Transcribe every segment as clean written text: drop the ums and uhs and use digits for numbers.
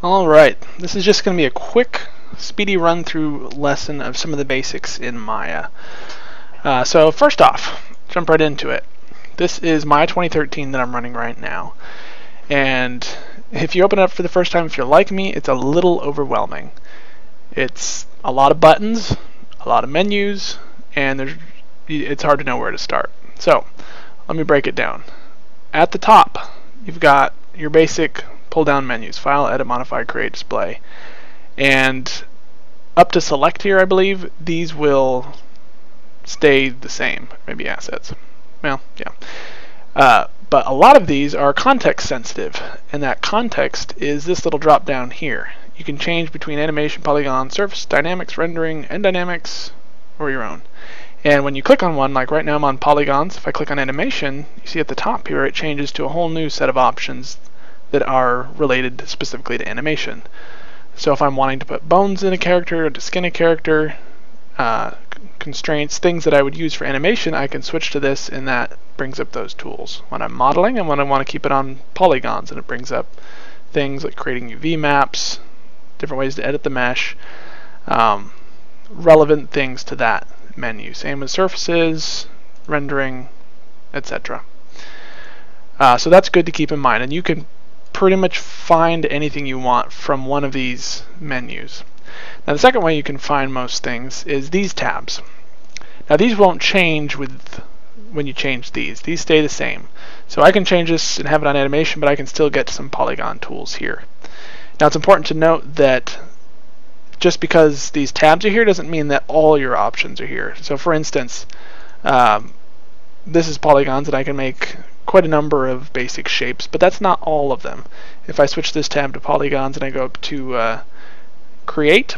Alright, this is just going to be a quick, speedy run-through lesson of some of the basics in Maya. So first off, jump right into it. This is Maya 2013 that I'm running right now. And if you open it up for the first time, if you're like me, it's a little overwhelming. It's a lot of buttons, a lot of menus, and it's hard to know where to start. So let me break it down. At the top, you've got your basic pull-down menus: File, Edit, Modify, Create, Display. And up to Select here, I believe, these will stay the same. Maybe Assets. Well, yeah. But a lot of these are context sensitive, and that context is this little drop down here. You can change between animation, polygon, surface, dynamics, rendering, and dynamics, or your own. And when you click on one, like right now I'm on polygons, if I click on animation, you see at the top here it changes to a whole new set of options that are related specifically to animation. So if I'm wanting to put bones in a character, to skin a character, constraints, things that I would use for animation, I can switch to this, and that brings up those tools. When I'm modeling and when I want to keep it on polygons, and it brings up things like creating UV maps, different ways to edit the mesh, relevant things to that menu. Same with surfaces, rendering, etc. So that's good to keep in mind, and you can pretty much find anything you want from one of these menus. Now the second way you can find most things is these tabs. Now these won't change when you change these. These stay the same. So I can change this and have it on animation, but I can still get some polygon tools here. Now it's important to note that just because these tabs are here doesn't mean that all your options are here. So for instance, this is polygons, and I can make quite a number of basic shapes, but that's not all of them. If I switch this tab to polygons and I go up to create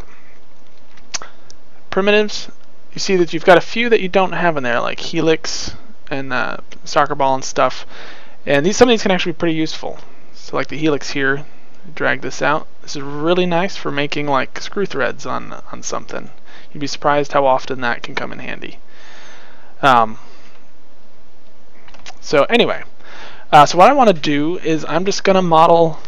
primitives, you see that you've got a few that you don't have in there, like helix and soccer ball and stuff, and some of these can actually be pretty useful. So like the helix here, drag this out. This is really nice for making like screw threads on something. You'd be surprised how often that can come in handy. So anyway, so what I want to do is I'm just going to model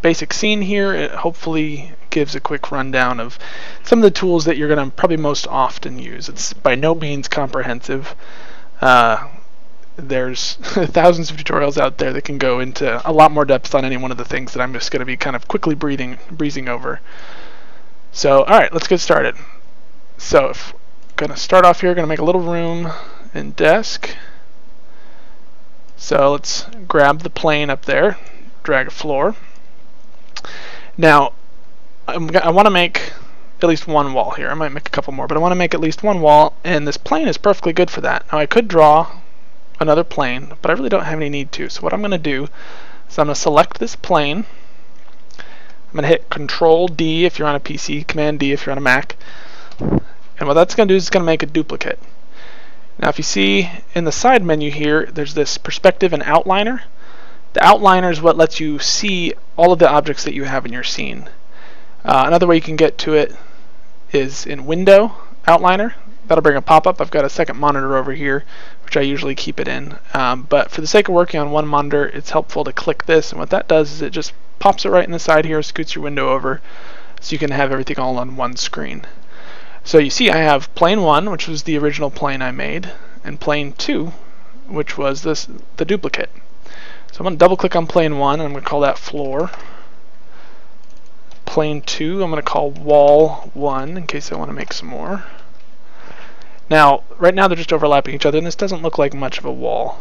basic scene here. It hopefully gives a quick rundown of some of the tools that you're going to probably most often use. It's by no means comprehensive. There's thousands of tutorials out there that can go into a lot more depth on any one of the things that I'm just going to be kind of quickly breezing over. So alright, let's get started. So if I'm going to start off here, going to make a little room in desk. So let's grab the plane up there, drag a floor. Now, I want to make at least one wall here. I might make a couple more, but I want to make at least one wall, and this plane is perfectly good for that. Now, I could draw another plane, but I really don't have any need to. So what I'm going to do is I'm going to select this plane. I'm going to hit Control D if you're on a PC, Command D if you're on a Mac. And what that's going to do is it's going to make a duplicate. Now if you see in the side menu here, there's this perspective and outliner. The outliner is what lets you see all of the objects that you have in your scene. Another way you can get to it is in Window, Outliner. That'll bring a pop-up. I've got a second monitor over here, which I usually keep it in. But for the sake of working on one monitor, it's helpful to click this, and what that does is it just pops it right in the side here, scoots your window over, so you can have everything all on one screen. So you see I have plane 1, which was the original plane I made, and plane 2, which was the duplicate. So I'm going to double click on plane 1, and I'm going to call that floor. Plane 2 I'm going to call wall 1 in case I want to make some more. Now right now they're just overlapping each other, and this doesn't look like much of a wall.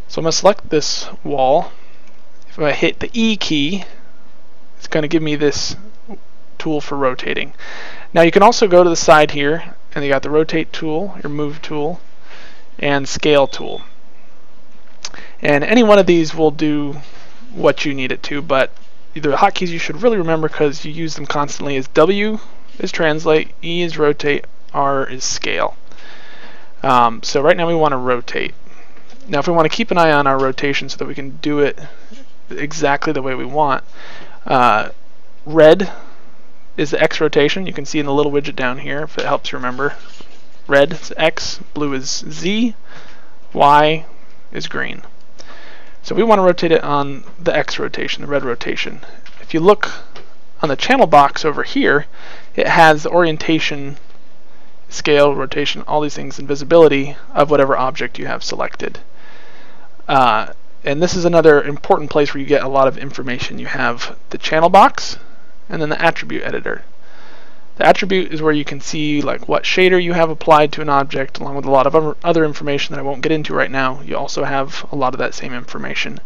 So I'm going to select this wall. If I hit the E key, it's going to give me this tool for rotating. Now you can also go to the side here, and you got the rotate tool, your move tool, and scale tool. And any one of these will do what you need it to, but the hotkeys you should really remember because you use them constantly is W is translate, E is rotate, R is scale. So right now we want to rotate. Now if we want to keep an eye on our rotation so that we can do it exactly the way we want, red is the X rotation. You can see in the little widget down here if it helps you remember. Red is X, blue is Z, Y is green. So we want to rotate it on the X rotation, the red rotation. If you look on the channel box over here, it has the orientation, scale, rotation, all these things, and visibility of whatever object you have selected. And this is another important place where you get a lot of information. You have the channel box and then the attribute editor. The attribute is where you can see like what shader you have applied to an object, along with a lot of other information that I won't get into right now. You also have a lot of that same information.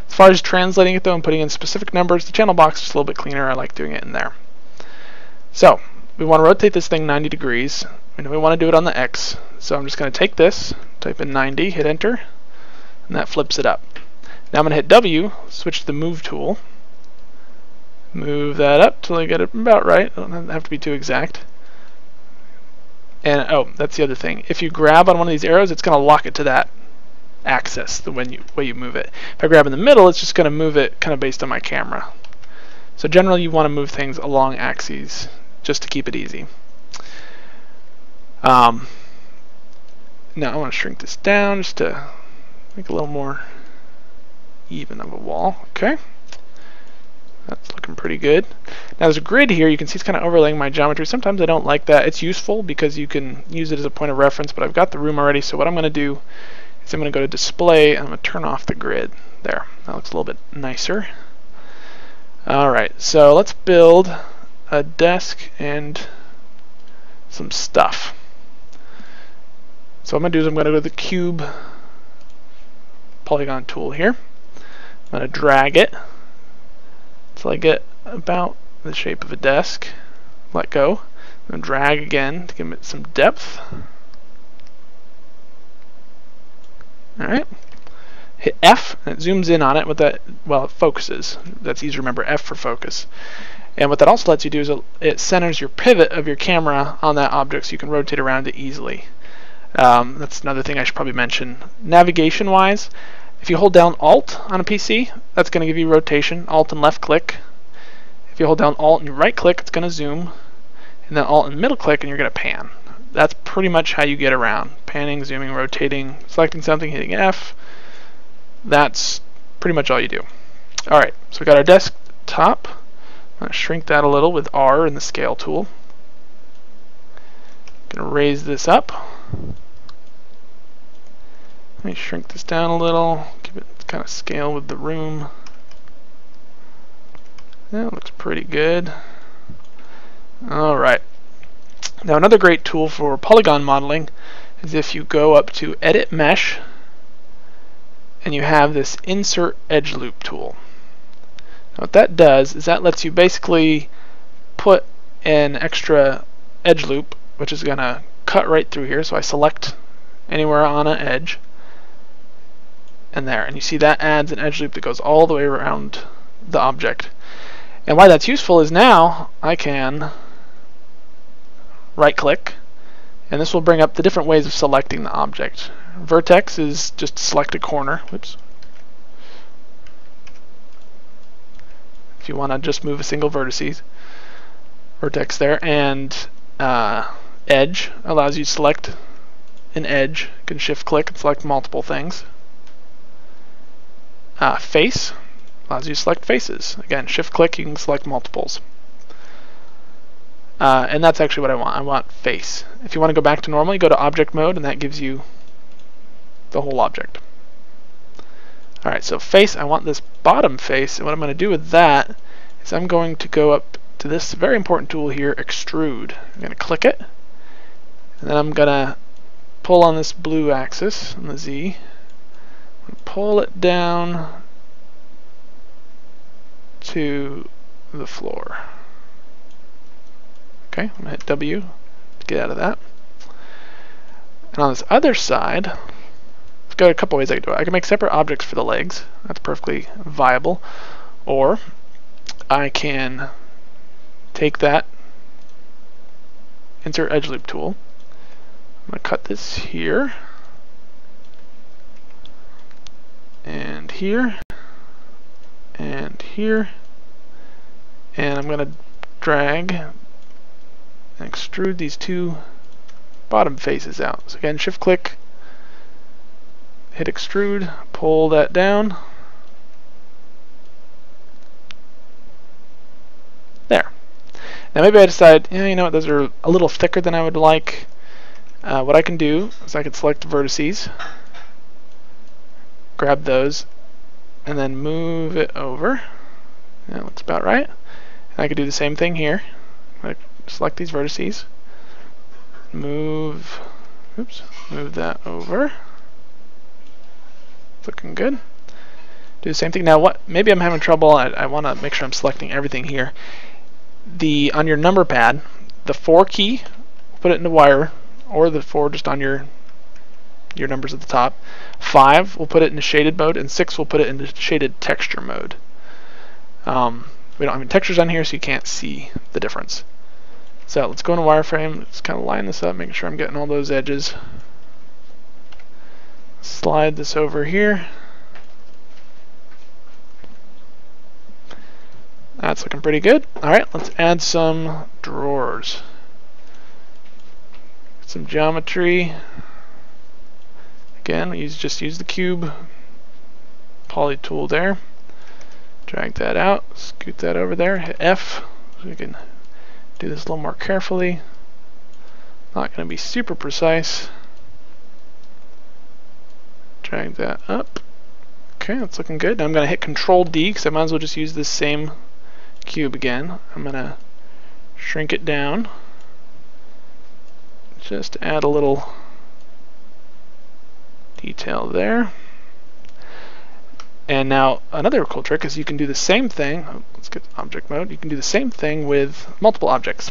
As far as translating it though and putting in specific numbers, the channel box is a little bit cleaner. I like doing it in there. So we want to rotate this thing 90 degrees. And we want to do it on the X. So I'm just going to take this, type in 90, hit enter, and that flips it up. Now I'm going to hit W, switch to the move tool, move that up till I get it about right. Don't have to be too exact. And oh, that's the other thing. If you grab on one of these arrows, it's going to lock it to that axis, the way you move it. If I grab in the middle, it's just going to move it kind of based on my camera. So generally you want to move things along axes just to keep it easy. Now I want to shrink this down just to make a little more even of a wall. Okay, that's looking pretty good. Now there's a grid here. You can see it's kind of overlaying my geometry. Sometimes I don't like that. It's useful because you can use it as a point of reference, but I've got the room already, so what I'm going to do is I'm going to go to display and I'm going to turn off the grid. There, that looks a little bit nicer. Alright, so let's build a desk and some stuff. So what I'm going to do is I'm going to go to the cube polygon tool here. I'm going to drag it until I get about the shape of a desk. Let go. I'm going to drag again to give it some depth. Alright. Hit F and it zooms in on it with that, well, it focuses. That's easy to remember, F for focus. And what that also lets you do is it centers your pivot of your camera on that object so you can rotate around it easily. That's another thing I should probably mention. Navigation wise, if you hold down Alt on a PC, that's going to give you rotation, Alt and left click. If you hold down Alt and you right click, it's going to zoom. And then Alt and middle click and you're going to pan. That's pretty much how you get around. Panning, zooming, rotating, selecting something, hitting F. That's pretty much all you do. Alright, so we got our desktop. I'm going to shrink that a little with R in the scale tool. Going to raise this up. Let me shrink this down a little, give it kind of scale with the room. That looks pretty good. Alright. Now another great tool for polygon modeling is if you go up to Edit Mesh and you have this Insert Edge Loop tool. Now what that does is that lets you basically put an extra edge loop, which is going to cut right through here. So I select anywhere on an edge, and there. And you see that adds an edge loop that goes all the way around the object. And why that's useful is now I can right click, and this will bring up the different ways of selecting the object. Vertex is just select a corner. Whoops. If you want to just move a single vertices, vertex there, and edge allows you to select an edge. You can shift click and select multiple things. Face allows you to select faces. Again, shift click, you can select multiples. And that's actually what I want. I want face. If you want to go back to normal, you go to object mode, and that gives you the whole object. Alright, so face, I want this bottom face, and what I'm going to do with that is I'm going to go up to this very important tool here, Extrude. I'm going to click it, and then I'm going to pull on this blue axis, on the Z, pull it down to the floor. Okay, I'm going to hit W to get out of that. And on this other side, I've got a couple ways I can do it. I can make separate objects for the legs. That's perfectly viable. Or I can take that Insert Edge Loop tool. I'm going to cut this here, and here, and here, and I'm going to drag and extrude these two bottom faces out. So again, shift click, hit extrude, pull that down. There. Now maybe I decide, yeah, you know what, those are a little thicker than I would like. What I can do is I can select vertices, grab those, and then move it over. That looks about right. And I could do the same thing here. I select these vertices, move that over. It's looking good. Do the same thing. Now, maybe I'm having trouble. I want to make sure I'm selecting everything here. On your number pad, the 4 key, put it into wire, or the 4 just on your numbers at the top. 5, we'll put it into shaded mode, and 6, we'll put it into shaded texture mode. We don't have any textures on here, so you can't see the difference. So let's go into wireframe. Let's kind of line this up, making sure I'm getting all those edges. Slide this over here. That's looking pretty good. Alright, let's add some drawers. Some geometry. Again, just use the cube poly tool there. Drag that out, scoot that over there, hit F. So we can do this a little more carefully. Not going to be super precise. Drag that up. Okay, that's looking good. Now I'm going to hit Control D because I might as well just use this same cube again. I'm going to shrink it down. Just to add a little detail there. And now another cool trick is you can do the same thing. Let's get object mode. You can do the same thing with multiple objects.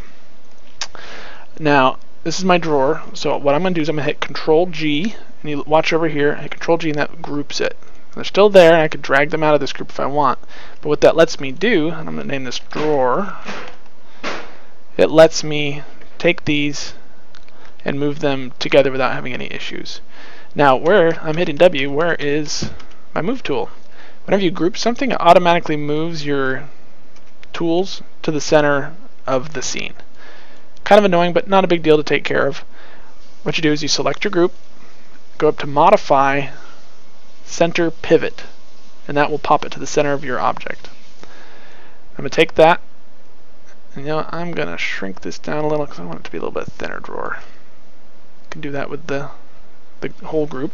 Now this is my drawer, so what I'm going to do is I'm going to hit Control G, and you watch over here, hit Control G, and that groups it. And they're still there, and I could drag them out of this group if I want. But what that lets me do, and I'm going to name this drawer, it lets me take these and move them together without having any issues. Now where I'm hitting W, where is my move tool? Whenever you group something, it automatically moves your tools to the center of the scene. Kind of annoying, but not a big deal to take care of. What you do is you select your group, go up to Modify, Center Pivot, and that will pop it to the center of your object. I'm going to take that, and I'm going to shrink this down a little because I want it to be a little bit thinner drawer. You can do that with the whole group.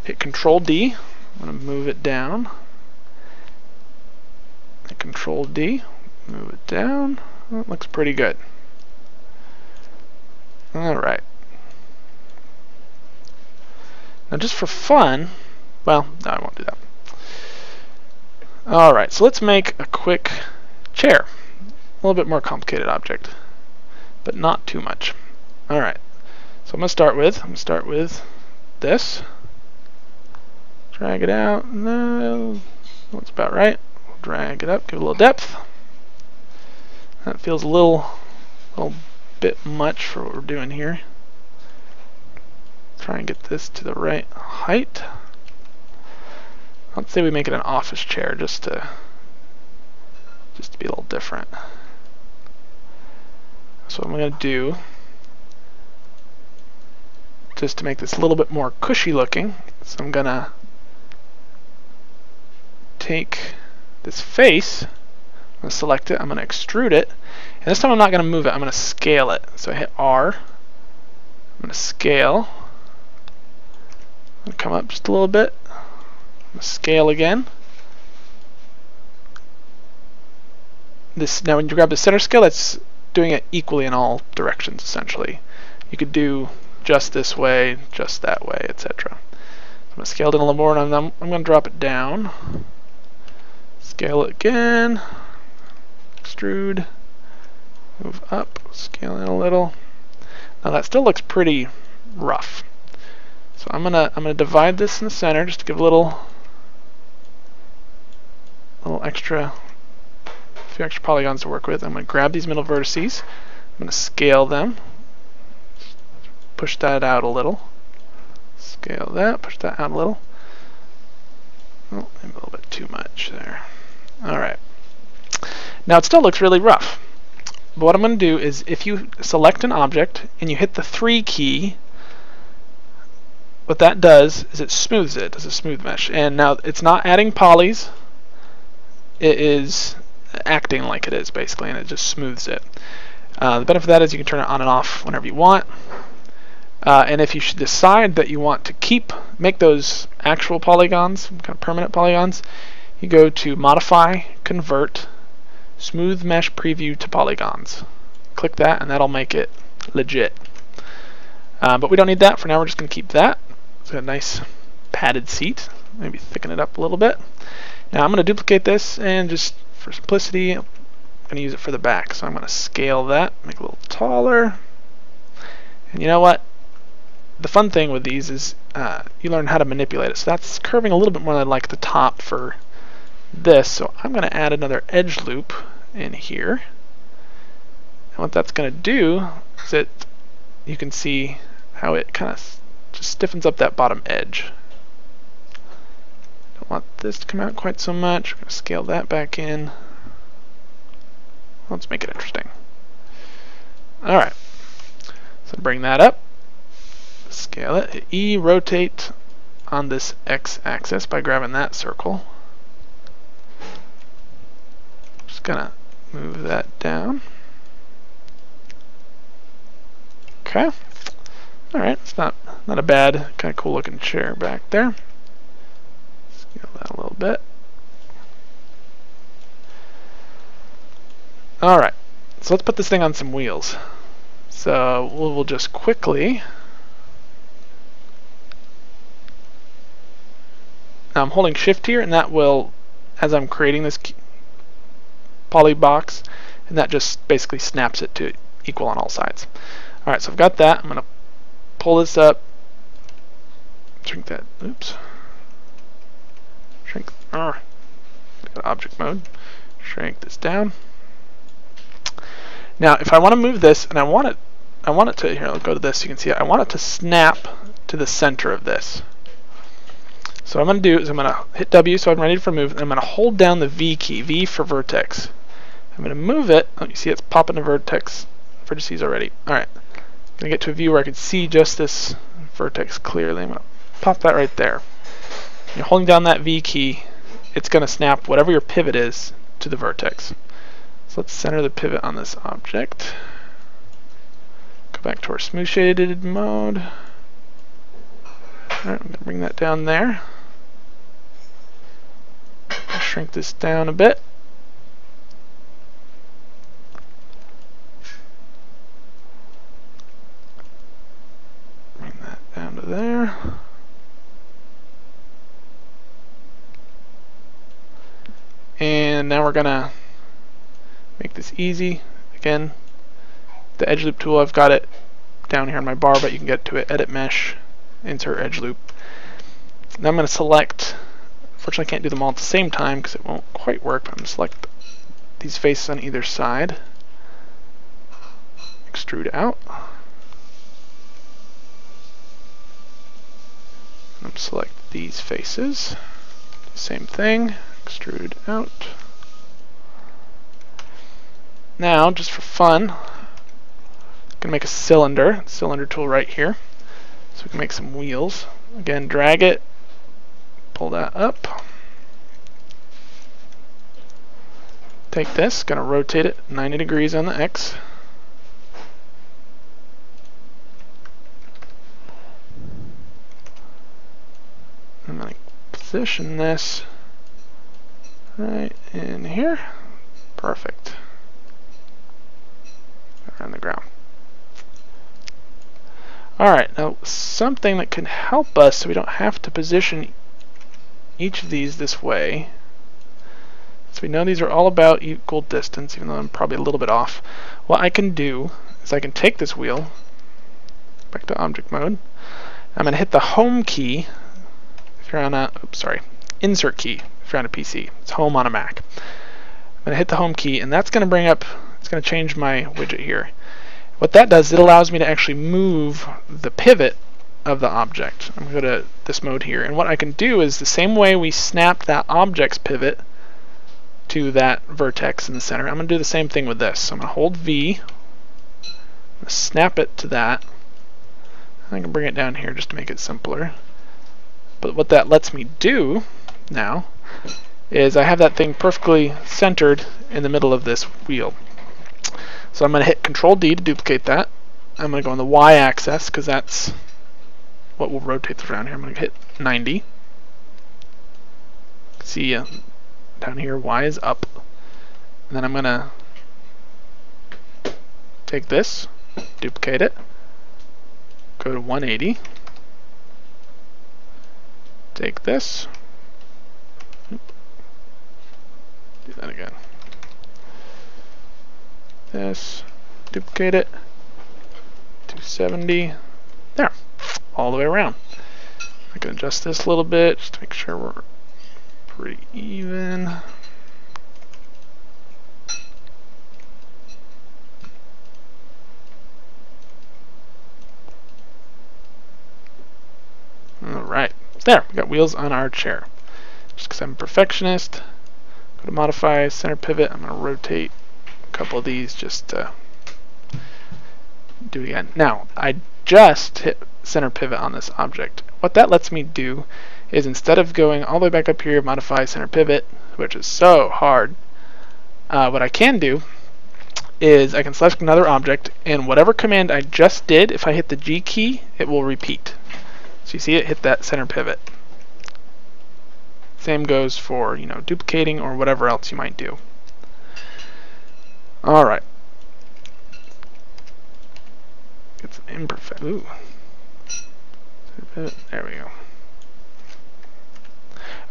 Hit Control D. I'm going to move it down. Hit Control D. Move it down. That looks pretty good. Alright. Now just for fun, well, no, I won't do that. Alright, so let's make a quick chair. A little bit more complicated object, but not too much. Alright, so I'm going to start with this. Drag it out. No, that's about right. We'll drag it up, give it a little depth. That feels a little bit much for what we're doing here. Try and get this to the right height. Let's say we make it an office chair just to be a little different. So what I'm going to do, just to make this a little bit more cushy looking, so I'm going to take this face, I'm going to select it, I'm going to extrude it, and this time I'm not going to move it, I'm going to scale it. So I hit R, I'm going to scale, I'm going to come up just a little bit, I'm going to scale again. Now when you grab the center scale, that's doing it equally in all directions essentially. You could do just this way, just that way, etc. I'm going to scale it in a little more, and I'm going to drop it down. Scale it again. Extrude. Move up. Scale in a little. Now that still looks pretty rough. So I'm gonna divide this in the center just to give a little extra, a few extra polygons to work with. I'm going to grab these middle vertices. I'm going to scale them. Push that out a little. Scale that. Push that out a little. Oh, maybe a little bit too much there. Alright. Now it still looks really rough. But what I'm going to do is, if you select an object and you hit the 3 key, what that does is it smooths it. It does a smooth mesh. And now it's not adding polys. It is acting like it is, basically, and it just smooths it. The benefit of that is you can turn it on and off whenever you want. And if you should decide that you want to make those actual polygons, kind of permanent polygons, you go to Modify, Convert, Smooth Mesh Preview to Polygons. Click that and that'll make it legit. But we don't need that. For now we're just going to keep that. It's got a nice padded seat. Maybe thicken it up a little bit. Now I'm going to duplicate this and just for simplicity, I'm going to use it for the back. So I'm going to scale that, make it a little taller. And you know what? The fun thing with these is you learn how to manipulate it. So that's curving a little bit more than like the top for this. So I'm going to add another edge loop in here. And what that's going to do is you can see how it kind of just stiffens up that bottom edge. Don't want this to come out quite so much. I'm going to scale that back in. Let's make it interesting. Alright, so bring that up. Scale it, hit E, rotate on this X-axis by grabbing that circle. Just gonna move that down. Okay. Alright, it's not a bad, kind of cool looking chair back there. Scale that a little bit. Alright, so let's put this thing on some wheels. So we'll just quickly. Now I'm holding shift here, and that will, as I'm creating this poly box, and that just basically snaps it to equal on all sides. Alright, so I've got that. I'm going to pull this up, shrink that, oops, shrink, object mode, shrink this down. Now if I want to move this, and I want it to, here, I'll go to this, you can see it, I want it to snap to the center of this. So what I'm going to do is I'm going to hit W so I'm ready for move, and I'm going to hold down the V key, V for vertex. I'm going to move it, oh, you see it's popping to vertex, vertices already. Alright, I'm going to get to a view where I can see just this vertex clearly. I'm going to pop that right there. You're holding down that V key, it's going to snap whatever your pivot is to the vertex. So let's center the pivot on this object. Go back to our smooth shaded mode. Alright, I'm going to bring that down there. Shrink this down a bit. Bring that down to there. And now we're going to make this easy. Again, the edge loop tool, I've got it down here on my bar, but you can get to it, edit mesh, insert edge loop. Now I'm going to select, unfortunately I can't do them all at the same time because it won't quite work, but I'm going to select these faces on either side, extrude out, and I'm select these faces, same thing, extrude out. Now, just for fun, I'm going to make a cylinder tool right here, so we can make some wheels. Again, drag it, pull that up. Take this, going to rotate it 90 degrees on the X. I'm going to position this right in here. Perfect. Around the ground. Alright, now something that can help us so we don't have to position each of these this way. So we know these are all about equal distance, even though I'm probably a little bit off. What I can do is I can take this wheel, back to object mode. I'm going to hit the home key if you're on a, insert key if you're on a PC. It's home on a Mac. I'm going to hit the home key, and that's going to bring up, it's going to change my widget here. What that does, it allows me to actually move the pivot of the object. I'm going to go to this mode here, and what I can do is the same way we snapped that object's pivot to that vertex in the center, I'm going to do the same thing with this. So I'm going to hold V, I'm going to snap it to that. I can bring it down here just to make it simpler. But what that lets me do now is I have that thing perfectly centered in the middle of this wheel. So I'm going to hit Control D to duplicate that. I'm going to go on the Y-axis because that's what will rotate this around here. I'm going to hit 90. See down here, Y is up. And then I'm going to take this, duplicate it, go to 180, take this, do that again, this, duplicate it, 270, there, all the way around. I can adjust this a little bit just to make sure we're pretty even. Alright, there, we got wheels on our chair. Just because I'm a perfectionist, go to modify, center pivot, I'm going to rotate a couple of these just to do it again. Now, I just hit center pivot on this object. What that lets me do is instead of going all the way back up here, modify center pivot, which is so hard, what I can do is I can select another object, and whatever command I just did, if I hit the G key, it will repeat. So you see it hit that center pivot. Same goes for, you know, duplicating or whatever else you might do. All right. It's imperfect. Ooh. There we go.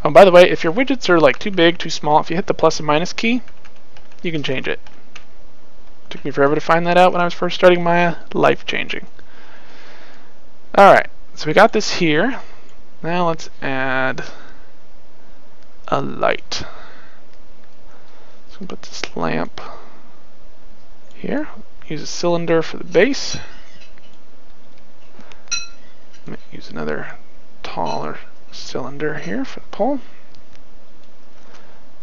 Oh, by the way, if your widgets are like too big, too small, if you hit the plus and minus key, you can change it. Took me forever to find that out when I was first starting Maya. Life-changing. All right. So we got this here. Now let's add a light. So we'll put this lamp here. Use a cylinder for the base. Use another taller cylinder here for the pole. I'm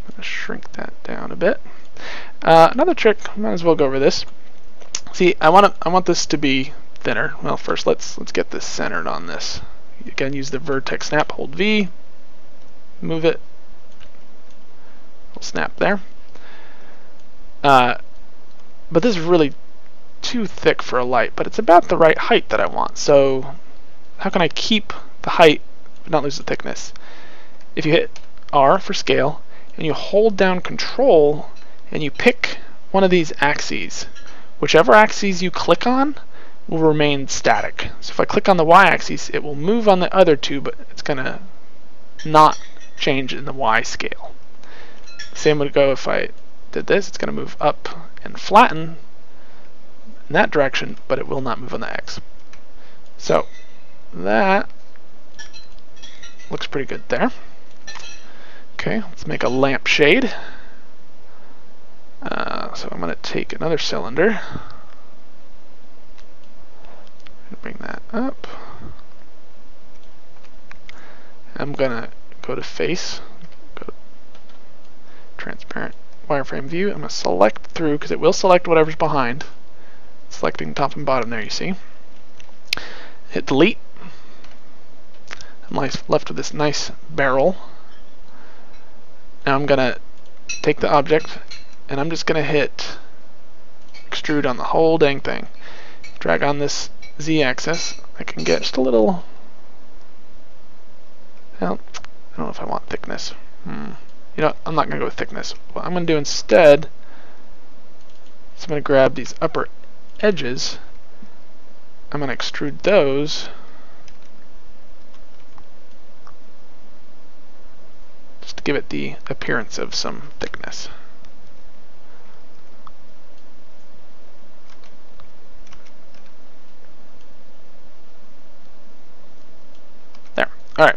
going to shrink that down a bit. Another trick, might as well go over this. See, I want this to be thinner. Well, first let's get this centered on this. Again, use the Vertex Snap, hold V, move it, we'll snap there. But this is really too thick for a light, but it's about the right height that I want. So how can I keep the height but not lose the thickness? If you hit R for scale and you hold down Control and you pick one of these axes, whichever axes you click on will remain static. So if I click on the Y-axis, it will move on the other two, but it's going to not change in the Y scale. Same would go if I did this. It's going to move up and flatten in that direction, but it will not move on the X. So that looks pretty good there. Okay, let's make a lamp shade. So I'm going to take another cylinder. Bring that up. I'm going to go to face, go to transparent wireframe view. I'm going to select through because it will select whatever's behind. Selecting top and bottom there, you see. Hit delete. I'm left with this nice barrel. Now I'm going to take the object and I'm just going to hit extrude on the whole dang thing. Drag on this Z-axis. I can get just a little, well, I don't know if I want thickness. You know, I'm not going to go with thickness. What I'm going to do instead is I'm going to grab these upper edges. I'm going to extrude those just to give it the appearance of some thickness. There. All right.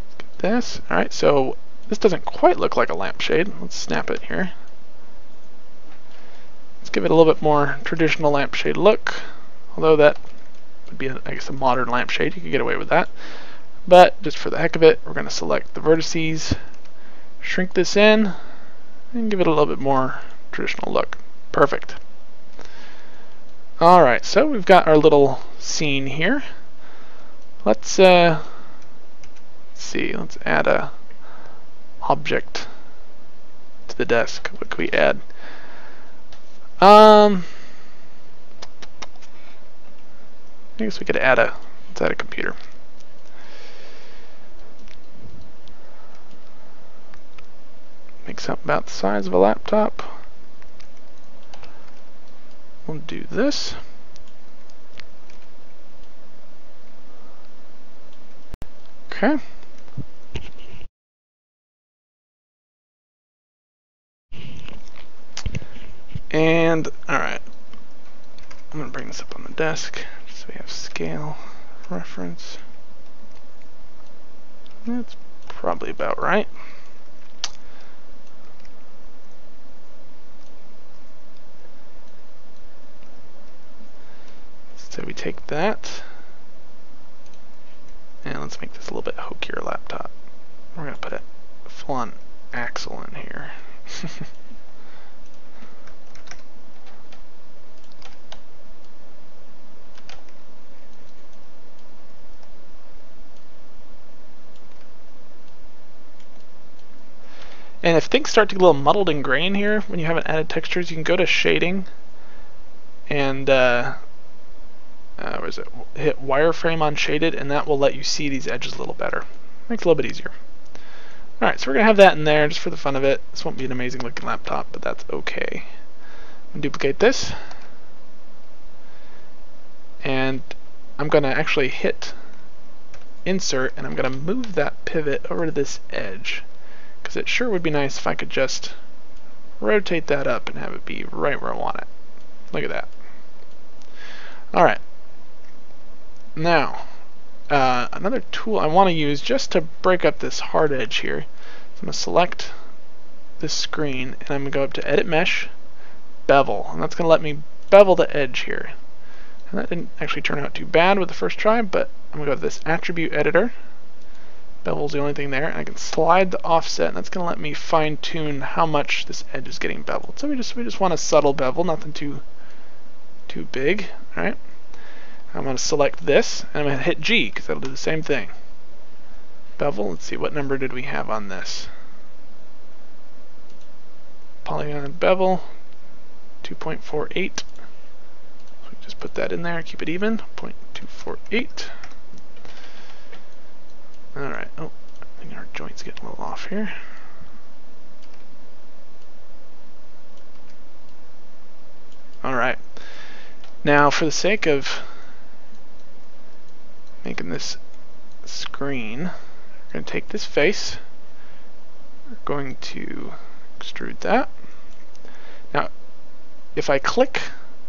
Let's get this. All right. So this doesn't quite look like a lampshade. Let's snap it here. Let's give it a little bit more traditional lampshade look. Although that would be, I guess, a modern lampshade. You could get away with that. But just for the heck of it, we're going to select the vertices, shrink this in, and give it a little bit more traditional look. Perfect. Alright, so we've got our little scene here. Let's see, let's add a object to the desk. What can we add? I guess we could add let's add a computer. Make something about the size of a laptop. We'll do this. Okay. And, alright. I'm going to bring this up on the desk so we have scale, reference. That's probably about right. So we take that, and let's make this a little bit hokier laptop. We're going to put a full-on axle in here. And if things start to get a little muddled and gray in here, when you haven't added textures, you can go to shading and hit wireframe on shaded, and that will let you see these edges a little better. Makes it a little bit easier. Alright, so we're going to have that in there just for the fun of it. This won't be an amazing looking laptop, but that's okay. I'm going to duplicate this. And I'm going to actually hit insert, and I'm going to move that pivot over to this edge. Because it sure would be nice if I could just rotate that up and have it be right where I want it. Look at that. Alright. Now, another tool I want to use just to break up this hard edge here. So I'm going to select this screen, and I'm going to go up to Edit Mesh, Bevel. And that's going to let me bevel the edge here. And that didn't actually turn out too bad with the first try, but I'm going to go to this Attribute Editor. Bevel's the only thing there, and I can slide the offset, and that's going to let me fine-tune how much this edge is getting beveled. So we just want a subtle bevel, nothing too big. All right. I'm going to select this, and I'm going to hit G because that'll do the same thing. Bevel. Let's see, what number did we have on this? Polygon bevel 2.48. So we just put that in there, keep it even. 0.248. Alright, oh, I think our joint's getting a little off here. Alright, now for the sake of making this screen, we're going to take this face, we're going to extrude that. Now, if I click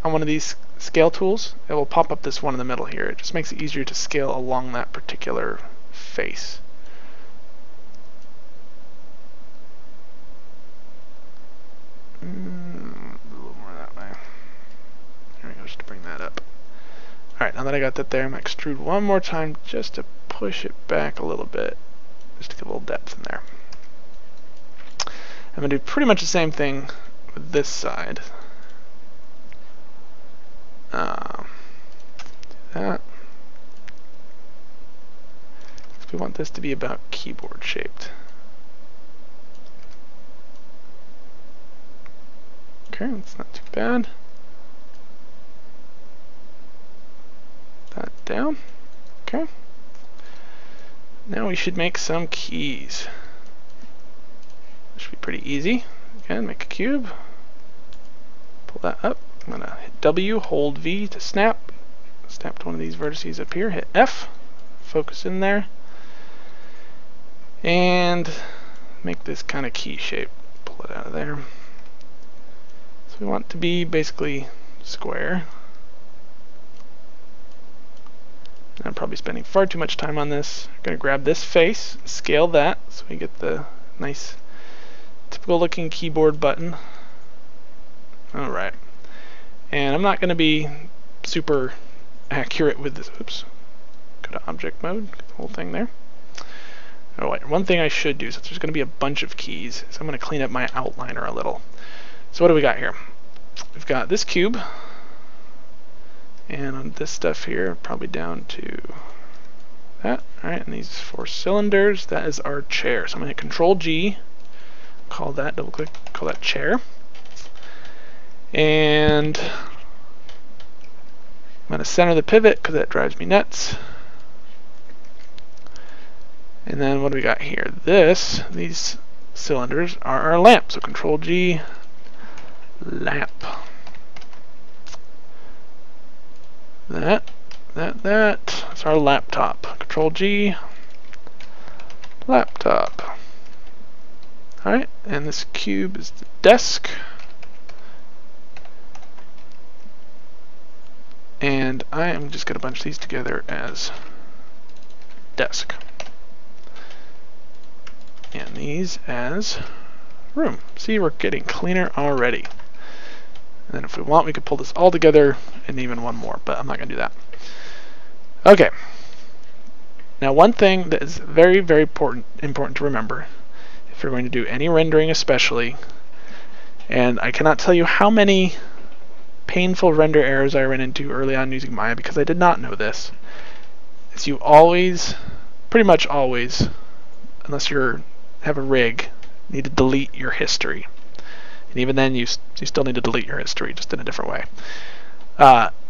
on one of these scale tools, it will pop up this one in the middle here. It just makes it easier to scale along that particular face. A little more that way. There we go, just to bring that up. Alright, now that I got that there, I'm going to extrude one more time just to push it back a little bit, just to get a little depth in there. I'm going to do pretty much the same thing with this side. Do that. We want this to be about keyboard shaped. Okay, that's not too bad. That down. Okay. Now we should make some keys. This should be pretty easy. Again, make a cube. Pull that up. I'm going to hit W, hold V to snap. Snap to one of these vertices up here. Hit F. Focus in there. And make this kind of key shape. Pull it out of there. So we want it to be basically square. I'm probably spending far too much time on this. I'm going to grab this face, scale that, so we get the nice typical looking keyboard button. Alright. And I'm not going to be super accurate with this. Oops. Go to object mode, get the whole thing there. Oh wait, one thing I should do, since there's going to be a bunch of keys, is I'm going to clean up my outliner a little. So what do we got here? We've got this cube, and on this stuff here, probably down to that. Alright, and these 4 cylinders, that is our chair. So I'm going to hit Control G, call that, double click, call that chair. And I'm going to center the pivot because that drives me nuts. And then what do we got here? These cylinders are our lamp. So Control G, lamp. That's our laptop. Control G, laptop. Alright, and this cube is the desk. And I am just going to bunch these together as desk. And these as room. See, we're getting cleaner already. And then if we want, we could pull this all together and even one more, but I'm not going to do that. Okay. Now one thing that is very, very important to remember, if you're going to do any rendering especially, and I cannot tell you how many painful render errors I ran into early on using Maya because I did not know this, is you always, pretty much always, unless you have a rig, need to delete your history. And even then, you still need to delete your history, just in a different way.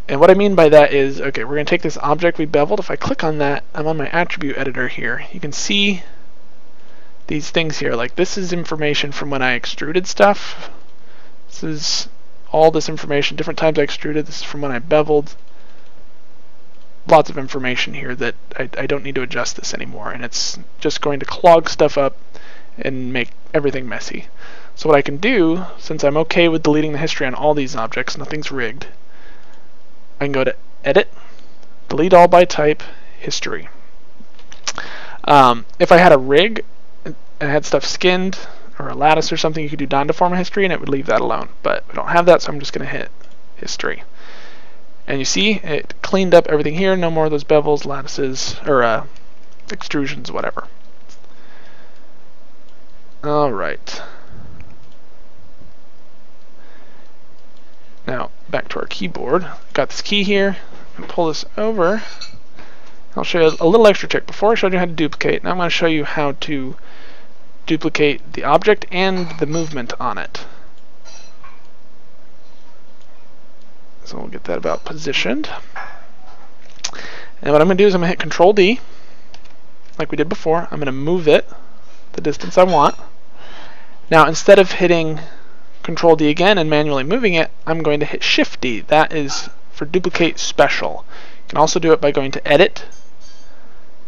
And what I mean by that is, okay, we're going to take this object we beveled. If I click on that, I'm on my attribute editor here. You can see these things here. Like, this is information from when I extruded stuff. This is all this information, different times I extruded. This is from when I beveled. Lots of information here that I don't need to adjust this anymore. And it's just going to clog stuff up and make everything messy. So what I can do, since I'm okay with deleting the history on all these objects, nothing's rigged, I can go to Edit, Delete All by Type, History. If I had a rig and had stuff skinned, or a lattice or something, you could do non-deform history and it would leave that alone. But we don't have that, so I'm just going to hit History. And you see, it cleaned up everything here, no more of those bevels, lattices, or extrusions, whatever. Alright. Now, back to our keyboard. Got this key here. I'm going to pull this over. I'll show you a little extra trick. Before I showed you how to duplicate, now I'm going to show you how to duplicate the object and the movement on it. So we'll get that about positioned. And what I'm going to do is I'm going to hit Control D, like we did before. I'm going to move it the distance I want. Now, instead of hitting Control D again and manually moving it, I'm going to hit Shift D. That is for Duplicate Special. You can also do it by going to Edit,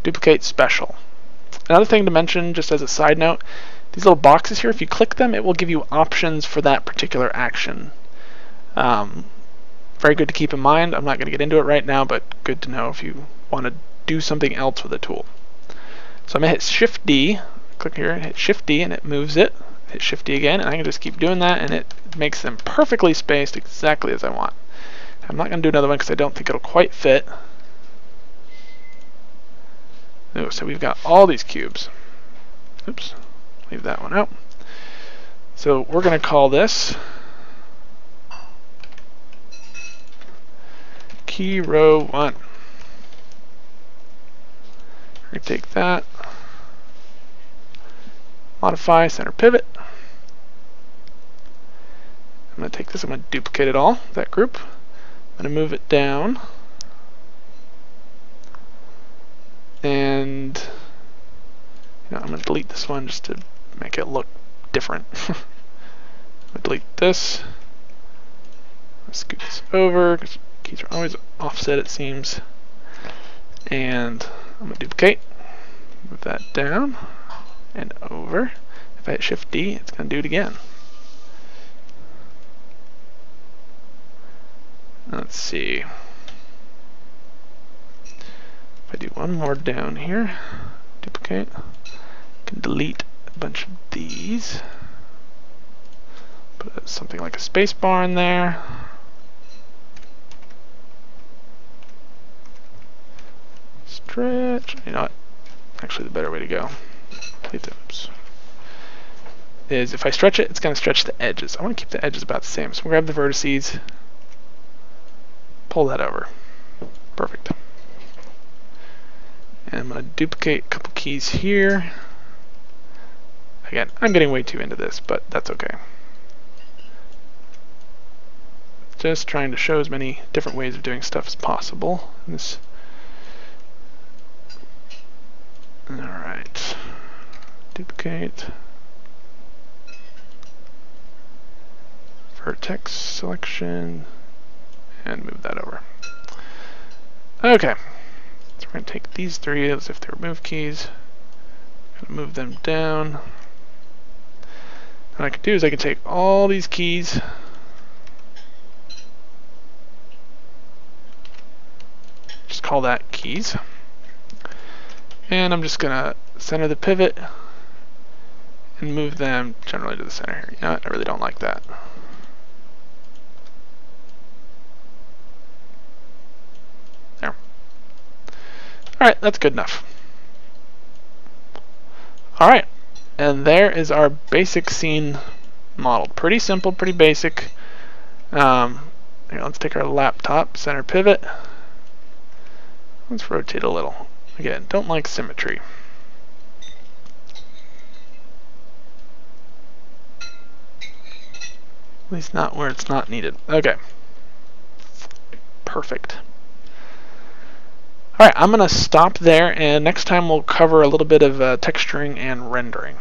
Duplicate Special. Another thing to mention, just as a side note, these little boxes here, if you click them, it will give you options for that particular action. Very good to keep in mind. I'm not going to get into it right now, but good to know if you want to do something else with a tool. So I'm going to hit Shift D, click here and hit Shift D, and it moves it. Hit Shift D again, and I can just keep doing that, and it makes them perfectly spaced exactly as I want. I'm not going to do another one because I don't think it'll quite fit. Oh, so we've got all these cubes. Oops, leave that one out. So we're going to call this Key Row 1. We're going to take that, modify, center pivot. I'm going to take this, I'm going to duplicate it all, that group. I'm going to move it down. And I'm going to delete this one just to make it look different. I'm going to delete this. Let's scoot this over, because keys are always offset, it seems. And I'm going to duplicate, move that down and over. If I hit Shift D, it's going to do it again. Let's see. If I do one more down here, duplicate, I can delete a bunch of these. Put something like a space bar in there. Stretch. You know what? Actually, the better way to go is if I stretch it, it's going to stretch the edges. I want to keep the edges about the same. So we'll grab the vertices, pull that over. Perfect. And I'm going to duplicate a couple keys here. Again, I'm getting way too into this, but that's okay. Just trying to show as many different ways of doing stuff as possible. Alright. Duplicate. Vertex selection. And move that over. Okay. So we're going to take these three as if they're move keys. Move them down. What I can do is I can take all these keys, just call that keys, and I'm just gonna center the pivot and move them generally to the center here. You know what? I really don't like that. There. Alright, that's good enough. Alright, and there is our basic scene modeled. Pretty simple, pretty basic. Here, let's take our laptop, center pivot. Let's rotate a little. Again, don't like symmetry. At least not where it's not needed. Okay. Perfect. Alright, I'm going to stop there, and next time we'll cover a little bit of texturing and rendering.